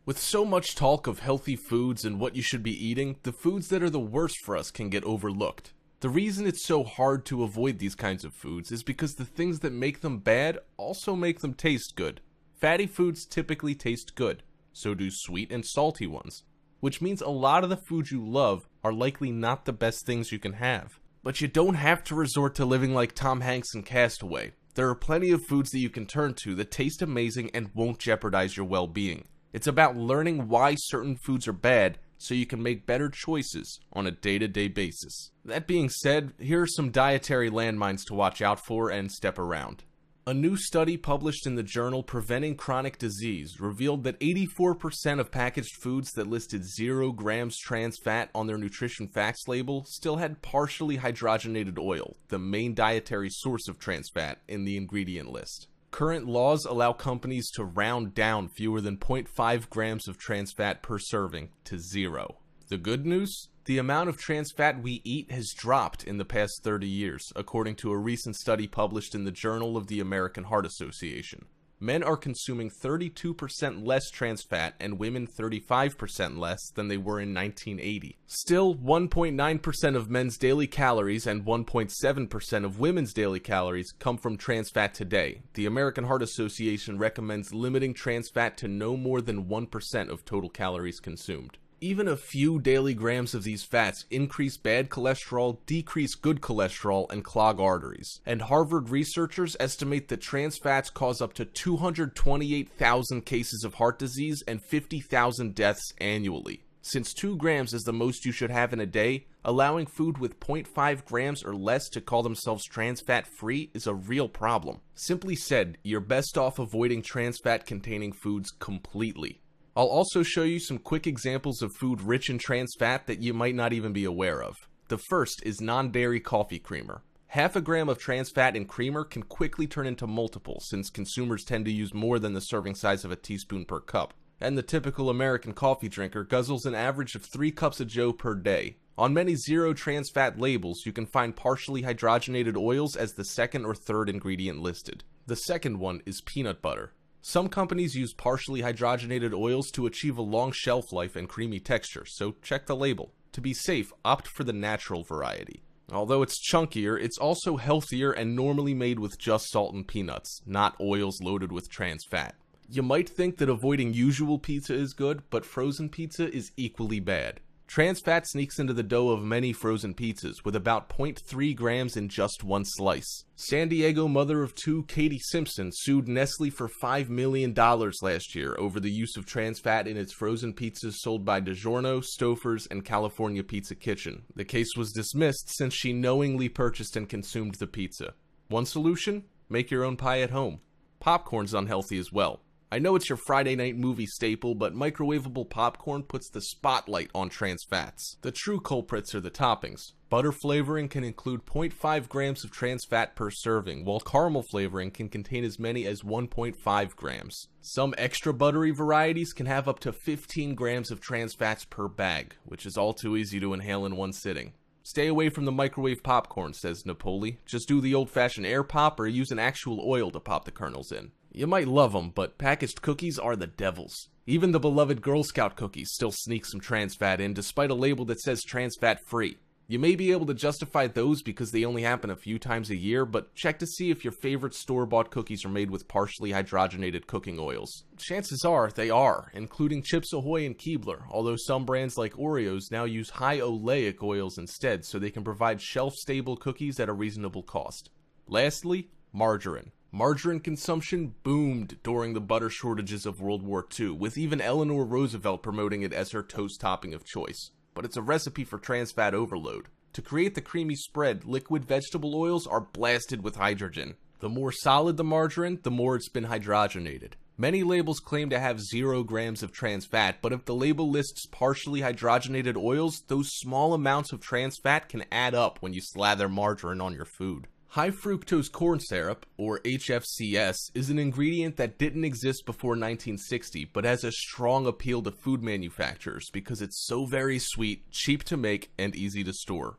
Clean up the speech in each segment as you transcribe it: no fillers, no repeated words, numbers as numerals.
With so much talk of healthy foods and what you should be eating, the foods that are the worst for us can get overlooked. The reason it's so hard to avoid these kinds of foods is because the things that make them bad also make them taste good. Fatty foods typically taste good, so do sweet and salty ones, which means a lot of the foods you love are likely not the best things you can have. But you don't have to resort to living like Tom Hanks in Castaway. There are plenty of foods that you can turn to that taste amazing and won't jeopardize your well-being. It's about learning why certain foods are bad so you can make better choices on a day-to-day basis. That being said, here are some dietary landmines to watch out for and step around. A new study published in the journal Preventing Chronic Disease revealed that 84% of packaged foods that listed 0 grams trans fat on their nutrition facts label still had partially hydrogenated oil, the main dietary source of trans fat, in the ingredient list. Current laws allow companies to round down fewer than 0.5 grams of trans fat per serving to 0. The good news? The amount of trans fat we eat has dropped in the past 30 years, according to a recent study published in the Journal of the American Heart Association. Men are consuming 32% less trans fat and women 35% less than they were in 1980. Still, 1.9% of men's daily calories and 1.7% of women's daily calories come from trans fat today. The American Heart Association recommends limiting trans fat to no more than 1% of total calories consumed. Even a few daily grams of these fats increase bad cholesterol, decrease good cholesterol, and clog arteries. And Harvard researchers estimate that trans fats cause up to 228,000 cases of heart disease and 50,000 deaths annually. Since 2 grams is the most you should have in a day, allowing food with 0.5 grams or less to call themselves trans fat free is a real problem. Simply said, you're best off avoiding trans fat containing foods completely. I'll also show you some quick examples of food rich in trans fat that you might not even be aware of. The first is non-dairy coffee creamer. Half a gram of trans fat in creamer can quickly turn into multiple since consumers tend to use more than the serving size of a teaspoon per cup. And the typical American coffee drinker guzzles an average of 3 cups of joe per day. On many zero trans fat labels, you can find partially hydrogenated oils as the second or third ingredient listed. The second one is peanut butter. Some companies use partially hydrogenated oils to achieve a long shelf life and creamy texture, so check the label. To be safe, opt for the natural variety. Although it's chunkier, it's also healthier and normally made with just salt and peanuts, not oils loaded with trans fat. You might think that avoiding usual pizza is good, but frozen pizza is equally bad. Trans fat sneaks into the dough of many frozen pizzas, with about 0.3 grams in just one slice. San Diego mother of 2 Katie Simpson sued Nestle for $5 million last year over the use of trans fat in its frozen pizzas sold by DiGiorno, Stouffer's, and California Pizza Kitchen. The case was dismissed since she knowingly purchased and consumed the pizza. One solution? Make your own pie at home. Popcorn's unhealthy as well. I know it's your Friday night movie staple, but microwavable popcorn puts the spotlight on trans fats. The true culprits are the toppings. Butter flavoring can include 0.5 grams of trans fat per serving, while caramel flavoring can contain as many as 1.5 grams. Some extra buttery varieties can have up to 15 grams of trans fats per bag, which is all too easy to inhale in one sitting. Stay away from the microwave popcorn, says Napoli. Just do the old-fashioned air pop or use an actual oil to pop the kernels in. You might love them, but packaged cookies are the devil's. Even the beloved Girl Scout cookies still sneak some trans fat in despite a label that says trans fat free. You may be able to justify those because they only happen a few times a year, but check to see if your favorite store-bought cookies are made with partially hydrogenated cooking oils. Chances are they are, including Chips Ahoy and Keebler, although some brands like Oreos now use high oleic oils instead so they can provide shelf-stable cookies at a reasonable cost. Lastly, margarine. Margarine consumption boomed during the butter shortages of World War II, with even Eleanor Roosevelt promoting it as her toast topping of choice. But it's a recipe for trans fat overload. To create the creamy spread, liquid vegetable oils are blasted with hydrogen. The more solid the margarine, the more it's been hydrogenated. Many labels claim to have 0 grams of trans fat, but if the label lists partially hydrogenated oils, those small amounts of trans fat can add up when you slather margarine on your food. High fructose corn syrup, or HFCS, is an ingredient that didn't exist before 1960, but has a strong appeal to food manufacturers because it's so very sweet, cheap to make, and easy to store.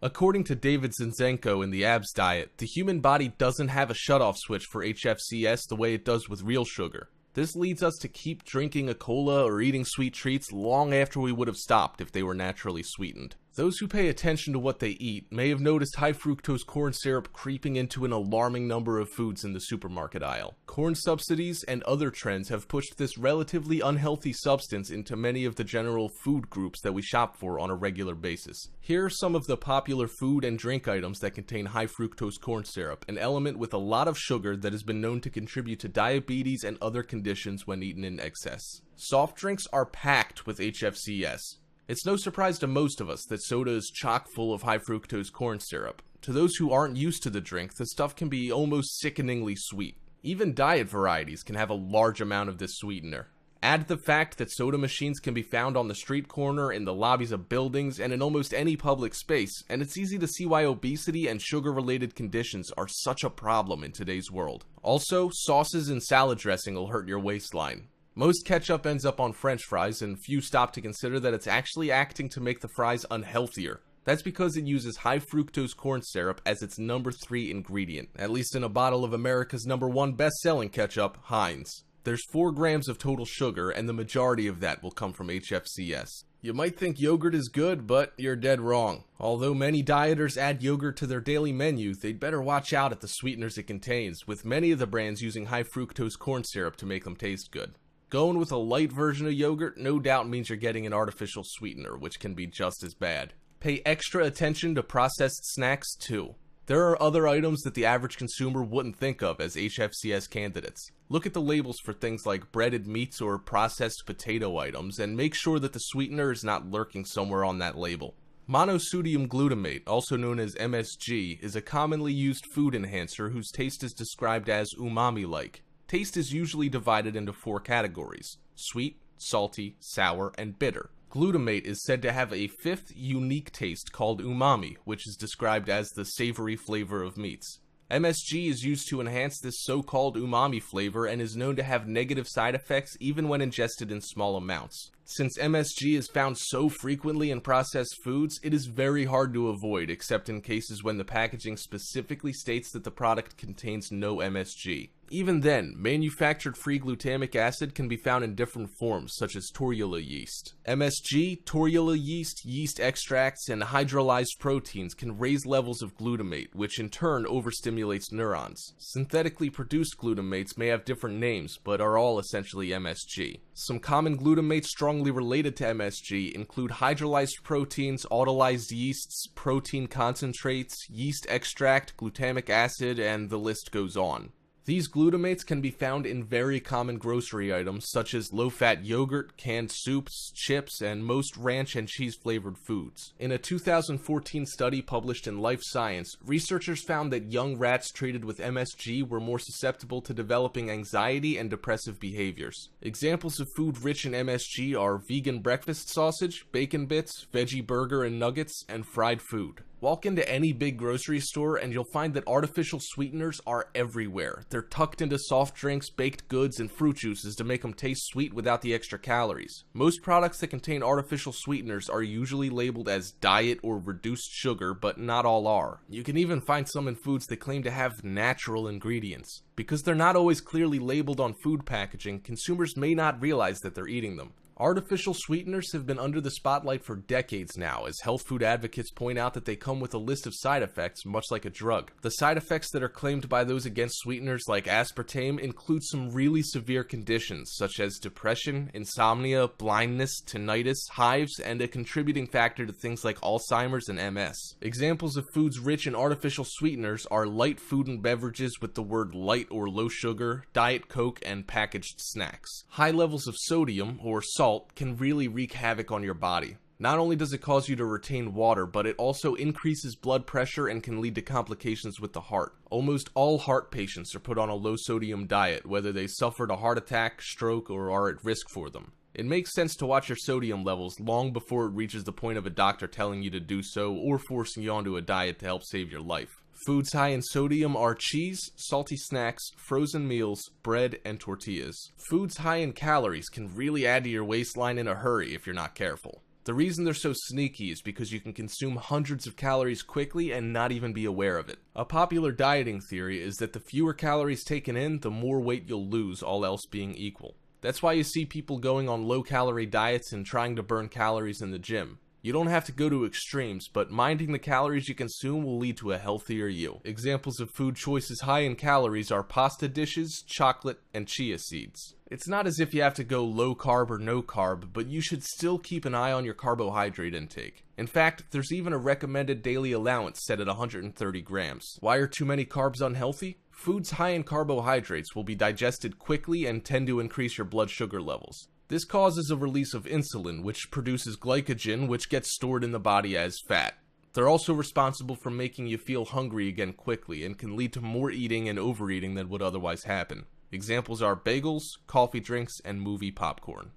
According to David Zinczenko in the Abs Diet, the human body doesn't have a shutoff switch for HFCS the way it does with real sugar. This leads us to keep drinking a cola or eating sweet treats long after we would have stopped if they were naturally sweetened. Those who pay attention to what they eat may have noticed high fructose corn syrup creeping into an alarming number of foods in the supermarket aisle. Corn subsidies and other trends have pushed this relatively unhealthy substance into many of the general food groups that we shop for on a regular basis. Here are some of the popular food and drink items that contain high fructose corn syrup, an element with a lot of sugar that has been known to contribute to diabetes and other conditions when eaten in excess. Soft drinks are packed with HFCS. It's no surprise to most of us that soda is chock full of high fructose corn syrup. To those who aren't used to the drink, the stuff can be almost sickeningly sweet. Even diet varieties can have a large amount of this sweetener. Add the fact that soda machines can be found on the street corner, in the lobbies of buildings, and in almost any public space, and it's easy to see why obesity and sugar-related conditions are such a problem in today's world. Also, sauces and salad dressing will hurt your waistline. Most ketchup ends up on French fries, and few stop to consider that it's actually acting to make the fries unhealthier. That's because it uses high fructose corn syrup as its number 3 ingredient, at least in a bottle of America's number 1 best-selling ketchup, Heinz. There's 4 grams of total sugar, and the majority of that will come from HFCS. You might think yogurt is good, but you're dead wrong. Although many dieters add yogurt to their daily menu, they'd better watch out at the sweeteners it contains, with many of the brands using high fructose corn syrup to make them taste good. Going with a light version of yogurt no doubt means you're getting an artificial sweetener, which can be just as bad. Pay extra attention to processed snacks too. There are other items that the average consumer wouldn't think of as HFCS candidates. Look at the labels for things like breaded meats or processed potato items, and make sure that the sweetener is not lurking somewhere on that label. Monosodium glutamate, also known as MSG, is a commonly used food enhancer whose taste is described as umami-like. Taste is usually divided into 4 categories: sweet, salty, sour, and bitter. Glutamate is said to have a 5th unique taste called umami, which is described as the savory flavor of meats. MSG is used to enhance this so-called umami flavor and is known to have negative side effects even when ingested in small amounts. Since MSG is found so frequently in processed foods, it is very hard to avoid, except in cases when the packaging specifically states that the product contains no MSG. Even then, manufactured free glutamic acid can be found in different forms, such as torula yeast. MSG, torula yeast, yeast extracts, and hydrolyzed proteins can raise levels of glutamate, which in turn overstimulates neurons. Synthetically produced glutamates may have different names, but are all essentially MSG. Some common glutamates strongly related to MSG include hydrolyzed proteins, autolyzed yeasts, protein concentrates, yeast extract, glutamic acid, and the list goes on. These glutamates can be found in very common grocery items such as low-fat yogurt, canned soups, chips, and most ranch and cheese-flavored foods. In a 2014 study published in Life Science, researchers found that young rats treated with MSG were more susceptible to developing anxiety and depressive behaviors. Examples of food rich in MSG are vegan breakfast sausage, bacon bits, veggie burger and nuggets, and fried food. Walk into any big grocery store and you'll find that artificial sweeteners are everywhere. They're tucked into soft drinks, baked goods, and fruit juices to make them taste sweet without the extra calories. Most products that contain artificial sweeteners are usually labeled as diet or reduced sugar, but not all are. You can even find some in foods that claim to have natural ingredients. Because they're not always clearly labeled on food packaging, consumers may not realize that they're eating them. Artificial sweeteners have been under the spotlight for decades now, as health food advocates point out that they come with a list of side effects, much like a drug. The side effects that are claimed by those against sweeteners like aspartame include some really severe conditions, such as depression, insomnia, blindness, tinnitus, hives, and a contributing factor to things like Alzheimer's and MS. Examples of foods rich in artificial sweeteners are light food and beverages with the word light or low sugar, Diet Coke, and packaged snacks. High levels of sodium, or salt, can really wreak havoc on your body. Not only does it cause you to retain water, but it also increases blood pressure and can lead to complications with the heart. Almost all heart patients are put on a low-sodium diet, whether they suffered a heart attack, stroke, or are at risk for them. It makes sense to watch your sodium levels long before it reaches the point of a doctor telling you to do so or forcing you onto a diet to help save your life. Foods high in sodium are cheese, salty snacks, frozen meals, bread, and tortillas. Foods high in calories can really add to your waistline in a hurry if you're not careful. The reason they're so sneaky is because you can consume hundreds of calories quickly and not even be aware of it. A popular dieting theory is that the fewer calories taken in, the more weight you'll lose, all else being equal. That's why you see people going on low-calorie diets and trying to burn calories in the gym. You don't have to go to extremes, but minding the calories you consume will lead to a healthier you. Examples of food choices high in calories are pasta dishes, chocolate, and chia seeds. It's not as if you have to go low carb or no carb, but you should still keep an eye on your carbohydrate intake. In fact, there's even a recommended daily allowance set at 130 grams. Why are too many carbs unhealthy? Foods high in carbohydrates will be digested quickly and tend to increase your blood sugar levels. This causes a release of insulin, which produces glycogen, which gets stored in the body as fat. They're also responsible for making you feel hungry again quickly and can lead to more eating and overeating than would otherwise happen. Examples are bagels, coffee drinks, and movie popcorn.